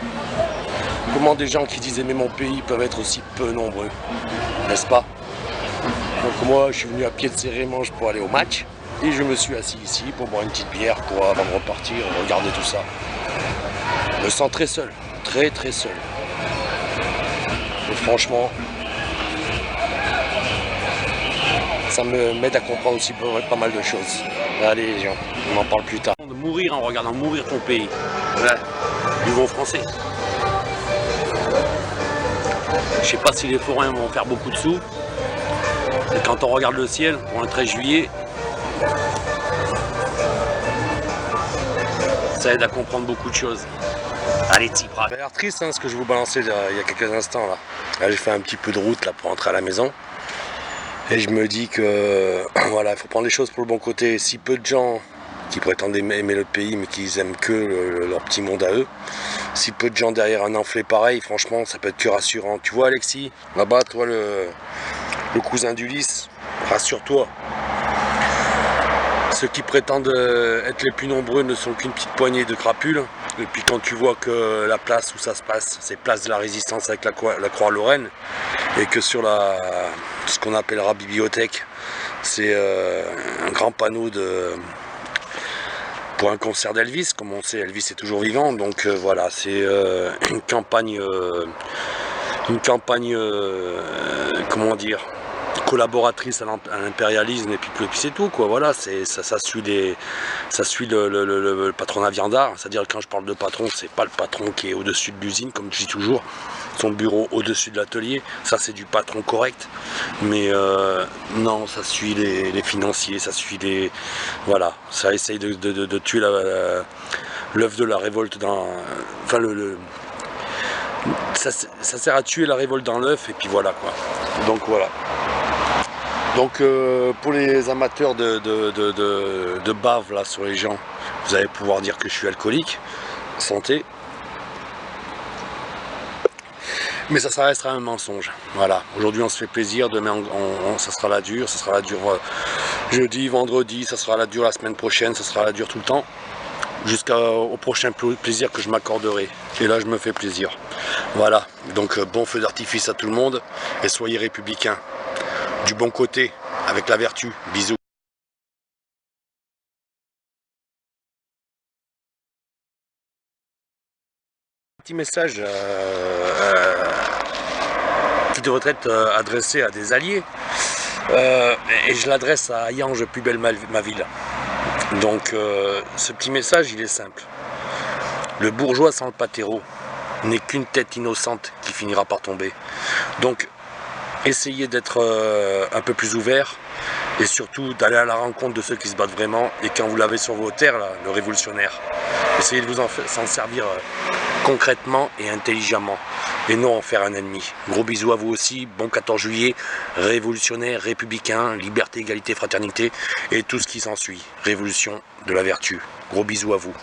voilà. Comment des gens qui disent aimer mon pays peuvent être aussi peu nombreux, n'est-ce pas? Donc moi, je suis venu à pied de Serré-Manche pour aller au match. Et je me suis assis ici pour boire une petite bière avant de repartir et regarder tout ça. Je me sens très seul, très très seul. Et franchement, ça m'aide à comprendre aussi pas mal de choses. Allez les gens, on en parle plus tard. De mourir en regardant mourir ton pays. Ouais, du bon français. Je sais pas si les forains vont faire beaucoup de sous. Et quand on regarde le ciel pour un 13 juillet, ça aide à comprendre beaucoup de choses. Allez, Tsipras. Ça a l'air triste hein, ce que je vous balançais il y a quelques instants là. Là j'ai fait un petit peu de route là pour rentrer à la maison. Et je me dis que voilà, il faut prendre les choses pour le bon côté. Si peu de gens qui prétendent aimer le pays mais qui aiment que leur petit monde à eux, si peu de gens derrière un enflé pareil, franchement ça peut être que rassurant. Tu vois Alexis, là-bas toi le cousin d'Ulysse, rassure-toi. Ceux qui prétendent être les plus nombreux ne sont qu'une petite poignée de crapules. Et puis quand tu vois que la place où ça se passe, c'est place de la Résistance avec la Croix-Lorraine, et que sur ce qu'on appellera bibliothèque, c'est un grand panneau pour un concert d'Elvis. Comme on sait, Elvis est toujours vivant, donc voilà, c'est une campagne, comment dire, collaboratrice à l'impérialisme, et puis c'est tout quoi. Voilà, ça suit le patronat viandard, c'est-à-dire quand je parle de patron, c'est pas le patron qui est au-dessus de l'usine comme je dis toujours, son bureau au-dessus de l'atelier, ça c'est du patron correct, mais non, ça suit les financiers, ça suit les, voilà, ça essaye de tuer l'œuf de la révolte enfin ça sert à tuer la révolte dans l'œuf, et puis voilà quoi. Donc voilà. Donc pour les amateurs de bave là sur les gens, vous allez pouvoir dire que je suis alcoolique, santé. Mais ça restera un mensonge. Voilà. Aujourd'hui on se fait plaisir, demain ça sera la dure, jeudi, vendredi, ça sera la dure la semaine prochaine, ça sera la dure tout le temps. Jusqu'au prochain plaisir que je m'accorderai. Et là je me fais plaisir. Voilà. Donc bon feu d'artifice à tout le monde et soyez républicains. Du bon côté, avec la vertu. Bisous. Petit message qui devrait être adressé à des alliés. Et je l'adresse à Hayange, plus belle ma ville. Donc ce petit message, il est simple. Le bourgeois sans le pâtéreau n'est qu'une tête innocente qui finira par tomber. Donc essayez d'être un peu plus ouvert et surtout d'aller à la rencontre de ceux qui se battent vraiment, et quand vous l'avez sur vos terres, là, le révolutionnaire, essayez de vous s'en servir concrètement et intelligemment, et non en faire un ennemi. Gros bisous à vous aussi, bon 14 juillet, révolutionnaire, républicain, liberté, égalité, fraternité, et tout ce qui s'ensuit, révolution de la vertu. Gros bisous à vous.